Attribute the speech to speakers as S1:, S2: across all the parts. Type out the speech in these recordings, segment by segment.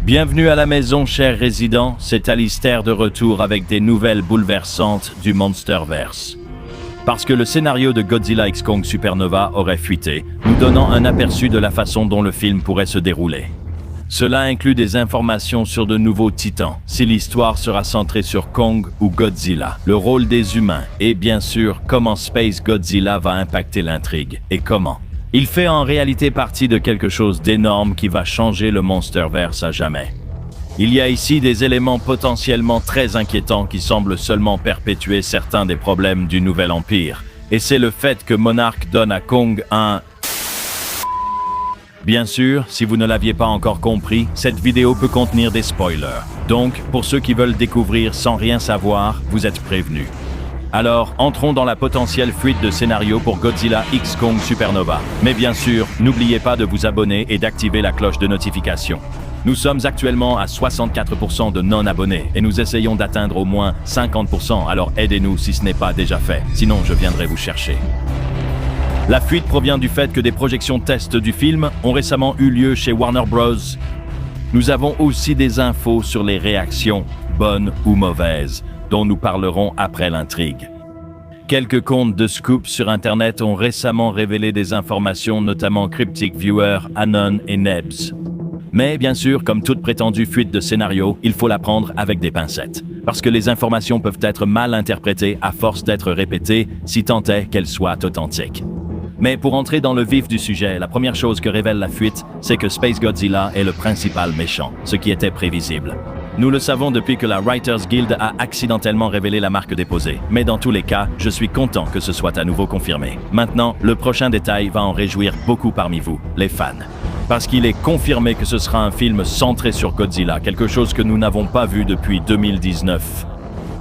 S1: Bienvenue à la maison, chers résidents, c'est Alistair de retour avec des nouvelles bouleversantes du Monsterverse. Parce que le scénario de Godzilla x Kong Supernova aurait fuité, nous donnant un aperçu de la façon dont le film pourrait se dérouler. Cela inclut des informations sur de nouveaux titans, si l'histoire sera centrée sur Kong ou Godzilla, le rôle des humains, et bien sûr, comment Space Godzilla va impacter l'intrigue, et comment. Il fait en réalité partie de quelque chose d'énorme qui va changer le Monsterverse à jamais. Il y a ici des éléments potentiellement très inquiétants qui semblent seulement perpétuer certains des problèmes du Nouvel Empire, et c'est le fait que Monarch donne à Kong un... Bien sûr, si vous ne l'aviez pas encore compris, cette vidéo peut contenir des spoilers. Donc, pour ceux qui veulent découvrir sans rien savoir, vous êtes prévenus. Alors, entrons dans la potentielle fuite de scénario pour Godzilla x Kong Supernova. Mais bien sûr, n'oubliez pas de vous abonner et d'activer la cloche de notification. Nous sommes actuellement à 64% de non-abonnés et nous essayons d'atteindre au moins 50%, alors aidez-nous si ce n'est pas déjà fait, sinon je viendrai vous chercher. La fuite provient du fait que des projections test du film ont récemment eu lieu chez Warner Bros. Nous avons aussi des infos sur les réactions, bonnes ou mauvaises, dont nous parlerons après l'intrigue. Quelques comptes de scoop sur Internet ont récemment révélé des informations, notamment Cryptic Viewer, Anon et Nebs. Mais bien sûr, comme toute prétendue fuite de scénario, il faut la prendre avec des pincettes. Parce que les informations peuvent être mal interprétées à force d'être répétées, si tant est qu'elles soient authentiques. Mais pour entrer dans le vif du sujet, la première chose que révèle la fuite, c'est que Space Godzilla est le principal méchant, ce qui était prévisible. Nous le savons depuis que la Writers Guild a accidentellement révélé la marque déposée. Mais dans tous les cas, je suis content que ce soit à nouveau confirmé. Maintenant, le prochain détail va en réjouir beaucoup parmi vous, les fans. Parce qu'il est confirmé que ce sera un film centré sur Godzilla, quelque chose que nous n'avons pas vu depuis 2019.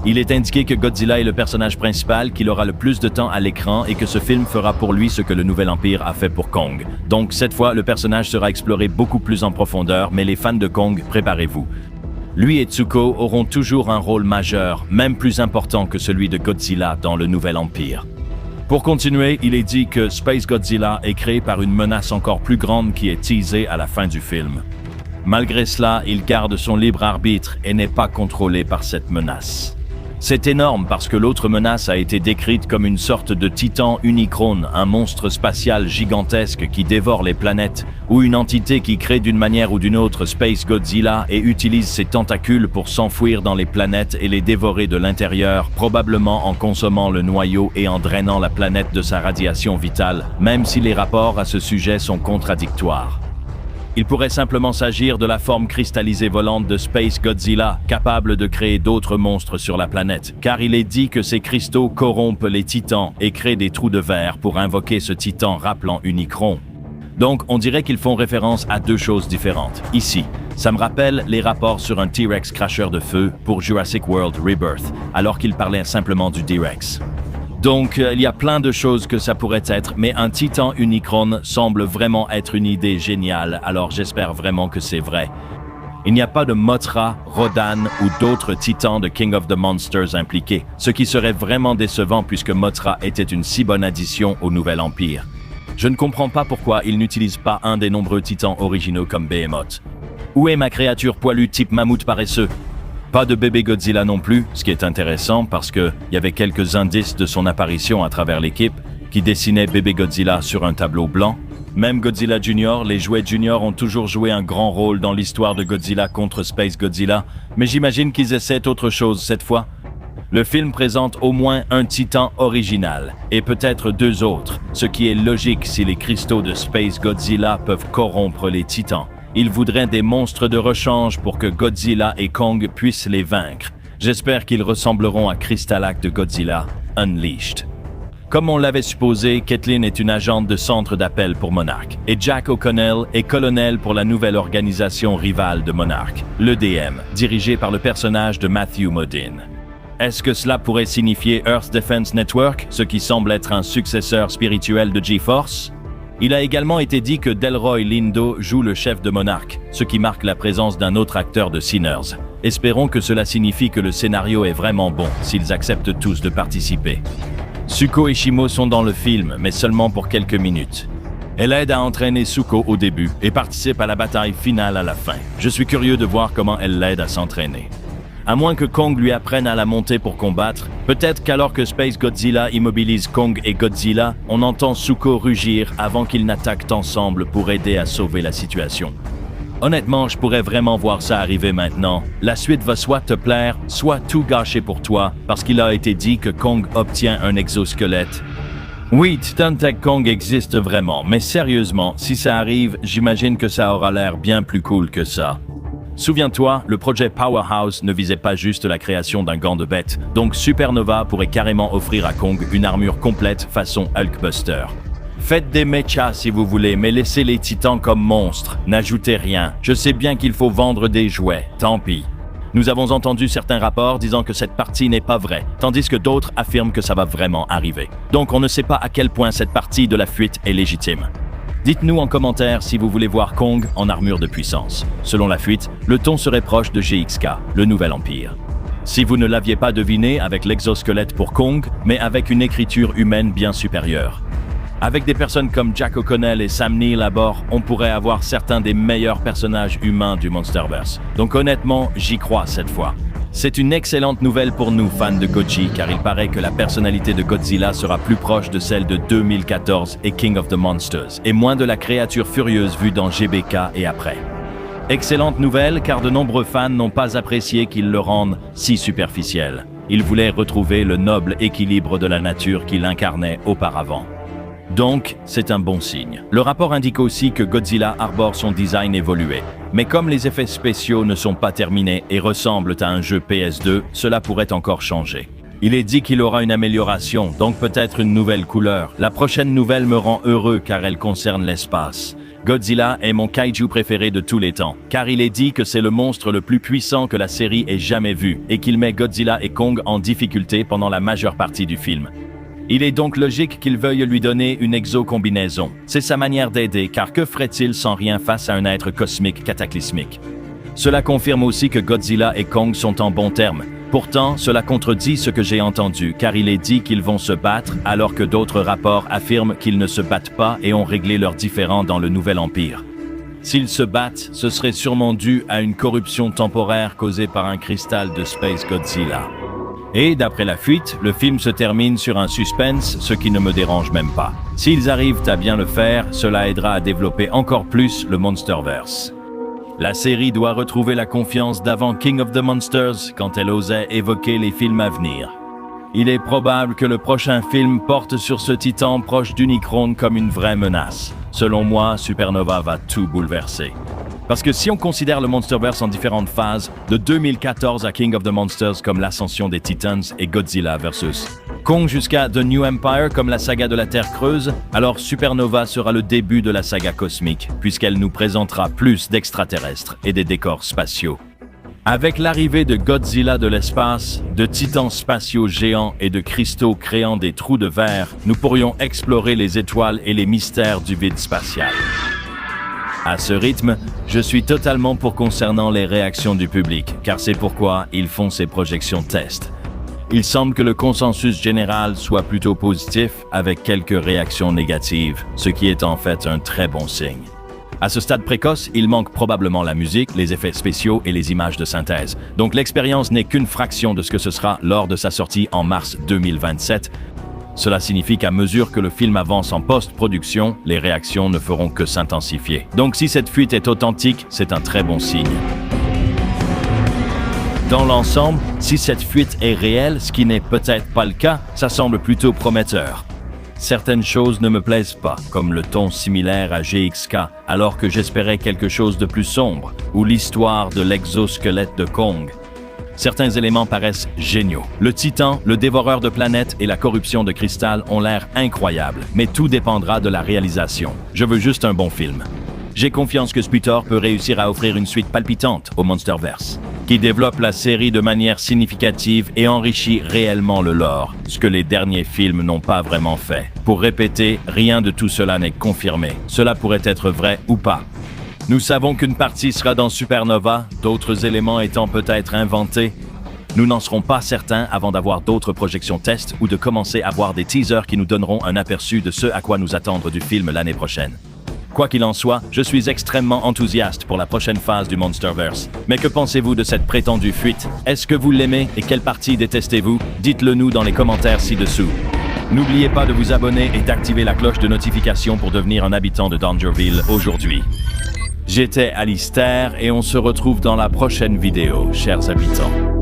S1: Il est indiqué que Godzilla est le personnage principal, qu'il aura le plus de temps à l'écran et que ce film fera pour lui ce que le Nouvel Empire a fait pour Kong. Donc cette fois, le personnage sera exploré beaucoup plus en profondeur, mais les fans de Kong, préparez-vous. Lui et Tsuko auront toujours un rôle majeur, même plus important que celui de Godzilla dans le Nouvel Empire. Pour continuer, il est dit que Space Godzilla est créé par une menace encore plus grande qui est teasée à la fin du film. Malgré cela, il garde son libre arbitre et n'est pas contrôlé par cette menace. C'est énorme parce que l'autre menace a été décrite comme une sorte de titan unicrone, un monstre spatial gigantesque qui dévore les planètes, ou une entité qui crée d'une manière ou d'une autre Space Godzilla et utilise ses tentacules pour s'enfouir dans les planètes et les dévorer de l'intérieur, probablement en consommant le noyau et en drainant la planète de sa radiation vitale, même si les rapports à ce sujet sont contradictoires. Il pourrait simplement s'agir de la forme cristallisée volante de Space Godzilla, capable de créer d'autres monstres sur la planète, car il est dit que ces cristaux corrompent les titans et créent des trous de verre pour invoquer ce titan rappelant Unicron. Donc, on dirait qu'ils font référence à deux choses différentes. Ici, ça me rappelle les rapports sur un T-Rex cracheur de feu pour Jurassic World Rebirth, alors qu'il parlait simplement du T-Rex. Donc, il y a plein de choses que ça pourrait être, mais un titan Unicron semble vraiment être une idée géniale, alors j'espère vraiment que c'est vrai. Il n'y a pas de Mothra, Rodan ou d'autres titans de King of the Monsters impliqués, ce qui serait vraiment décevant puisque Mothra était une si bonne addition au Nouvel Empire. Je ne comprends pas pourquoi ils n'utilisent pas un des nombreux titans originaux comme Behemoth. Où est ma créature poilue type mammouth paresseux ? Pas de bébé Godzilla non plus, ce qui est intéressant parce qu'il y avait quelques indices de son apparition à travers l'équipe qui dessinaient bébé Godzilla sur un tableau blanc. Même Godzilla Junior, les jouets Junior ont toujours joué un grand rôle dans l'histoire de Godzilla contre Space Godzilla, mais j'imagine qu'ils essaient autre chose cette fois. Le film présente au moins un titan original, et peut-être deux autres, ce qui est logique si les cristaux de Space Godzilla peuvent corrompre les titans. Ils voudraient des monstres de rechange pour que Godzilla et Kong puissent les vaincre. J'espère qu'ils ressembleront à Crystalak de Godzilla Unleashed. Comme on l'avait supposé, Caitlin est une agente de centre d'appel pour Monarch, et Jack O'Connell est colonel pour la nouvelle organisation rivale de Monarch, l'EDM, dirigée par le personnage de Matthew Modine. Est-ce que cela pourrait signifier Earth Defense Network, ce qui semble être un successeur spirituel de G-Force ? Il a également été dit que Delroy Lindo joue le chef de Monarch, ce qui marque la présence d'un autre acteur de Sinners. Espérons que cela signifie que le scénario est vraiment bon, s'ils acceptent tous de participer. Tsuko et Shimo sont dans le film, mais seulement pour quelques minutes. Elle aide à entraîner Zuko au début et participe à la bataille finale à la fin. Je suis curieux de voir comment elle l'aide à s'entraîner. À moins que Kong lui apprenne à la monter pour combattre, peut-être qu'alors que Space Godzilla immobilise Kong et Godzilla, on entend Zuko rugir avant qu'ils n'attaquent ensemble pour aider à sauver la situation. Honnêtement, je pourrais vraiment voir ça arriver maintenant. La suite va soit te plaire, soit tout gâcher pour toi, parce qu'il a été dit que Kong obtient un exosquelette. Oui, Titan Tech Kong existe vraiment, mais sérieusement, si ça arrive, j'imagine que ça aura l'air bien plus cool que ça. Souviens-toi, le projet Powerhouse ne visait pas juste la création d'un gant de bête, donc Supernova pourrait carrément offrir à Kong une armure complète façon Hulkbuster. Faites des mechas si vous voulez, mais laissez les titans comme monstres, n'ajoutez rien. Je sais bien qu'il faut vendre des jouets, tant pis. Nous avons entendu certains rapports disant que cette partie n'est pas vraie, tandis que d'autres affirment que ça va vraiment arriver. Donc on ne sait pas à quel point cette partie de la fuite est légitime. Dites-nous en commentaire si vous voulez voir Kong en armure de puissance. Selon la fuite, le ton serait proche de GXK, le nouvel empire. Si vous ne l'aviez pas deviné avec l'exosquelette pour Kong, mais avec une écriture humaine bien supérieure. Avec des personnes comme Jack O'Connell et Sam Neill à bord, on pourrait avoir certains des meilleurs personnages humains du Monsterverse. Donc honnêtement, j'y crois cette fois. C'est une excellente nouvelle pour nous, fans de Godzilla, car il paraît que la personnalité de Godzilla sera plus proche de celle de 2014 et King of the Monsters, et moins de la créature furieuse vue dans GBK et après. Excellente nouvelle, car de nombreux fans n'ont pas apprécié qu'ils le rendent si superficiel. Ils voulaient retrouver le noble équilibre de la nature qu'il incarnait auparavant. Donc, c'est un bon signe. Le rapport indique aussi que Godzilla arbore son design évolué. Mais comme les effets spéciaux ne sont pas terminés et ressemblent à un jeu PS2, cela pourrait encore changer. Il est dit qu'il aura une amélioration, donc peut-être une nouvelle couleur. La prochaine nouvelle me rend heureux car elle concerne l'espace. Godzilla est mon kaiju préféré de tous les temps, car il est dit que c'est le monstre le plus puissant que la série ait jamais vu et qu'il met Godzilla et Kong en difficulté pendant la majeure partie du film. Il est donc logique qu'il veuille lui donner une exo-combinaison. C'est sa manière d'aider, car que ferait-il sans rien face à un être cosmique cataclysmique? Cela confirme aussi que Godzilla et Kong sont en bons termes. Pourtant, cela contredit ce que j'ai entendu, car il est dit qu'ils vont se battre, alors que d'autres rapports affirment qu'ils ne se battent pas et ont réglé leurs différends dans le Nouvel Empire. S'ils se battent, ce serait sûrement dû à une corruption temporaire causée par un cristal de Space Godzilla. Et d'après la fuite, le film se termine sur un suspense, ce qui ne me dérange même pas. S'ils arrivent à bien le faire, cela aidera à développer encore plus le Monsterverse. La série doit retrouver la confiance d'avant King of the Monsters quand elle osait évoquer les films à venir. Il est probable que le prochain film porte sur ce titan proche d'Unicron comme une vraie menace. Selon moi, Supernova va tout bouleverser. Parce que si on considère le Monsterverse en différentes phases, de 2014 à King of the Monsters comme l'ascension des Titans et Godzilla vs. Kong jusqu'à The New Empire comme la saga de la Terre creuse, alors Supernova sera le début de la saga cosmique, puisqu'elle nous présentera plus d'extraterrestres et des décors spatiaux. Avec l'arrivée de Godzilla de l'espace, de titans spatiaux géants et de cristaux créant des trous de verre, nous pourrions explorer les étoiles et les mystères du vide spatial. À ce rythme, je suis totalement pour concernant les réactions du public, car c'est pourquoi ils font ces projections tests. Il semble que le consensus général soit plutôt positif, avec quelques réactions négatives, ce qui est en fait un très bon signe. À ce stade précoce, il manque probablement la musique, les effets spéciaux et les images de synthèse. Donc l'expérience n'est qu'une fraction de ce que ce sera lors de sa sortie en mars 2027. Cela signifie qu'à mesure que le film avance en post-production, les réactions ne feront que s'intensifier. Donc si cette fuite est authentique, c'est un très bon signe. Dans l'ensemble, si cette fuite est réelle, ce qui n'est peut-être pas le cas, ça semble plutôt prometteur. Certaines choses ne me plaisent pas, comme le ton similaire à GXK, alors que j'espérais quelque chose de plus sombre, ou l'histoire de l'exosquelette de Kong. Certains éléments paraissent géniaux. Le Titan, le dévoreur de planètes et la corruption de cristal ont l'air incroyables, mais tout dépendra de la réalisation. Je veux juste un bon film. J'ai confiance que Sputor peut réussir à offrir une suite palpitante au Monsterverse, qui développe la série de manière significative et enrichit réellement le lore, ce que les derniers films n'ont pas vraiment fait. Pour répéter, rien de tout cela n'est confirmé. Cela pourrait être vrai ou pas. Nous savons qu'une partie sera dans Supernova, d'autres éléments étant peut-être inventés. Nous n'en serons pas certains avant d'avoir d'autres projections tests ou de commencer à voir des teasers qui nous donneront un aperçu de ce à quoi nous attendre du film l'année prochaine. Quoi qu'il en soit, je suis extrêmement enthousiaste pour la prochaine phase du Monsterverse. Mais que pensez-vous de cette prétendue fuite? Est-ce que vous l'aimez et quelle partie détestez-vous? Dites-le nous dans les commentaires ci-dessous. N'oubliez pas de vous abonner et d'activer la cloche de notification pour devenir un habitant de Dangerville aujourd'hui. J'étais Alistair et on se retrouve dans la prochaine vidéo, chers habitants.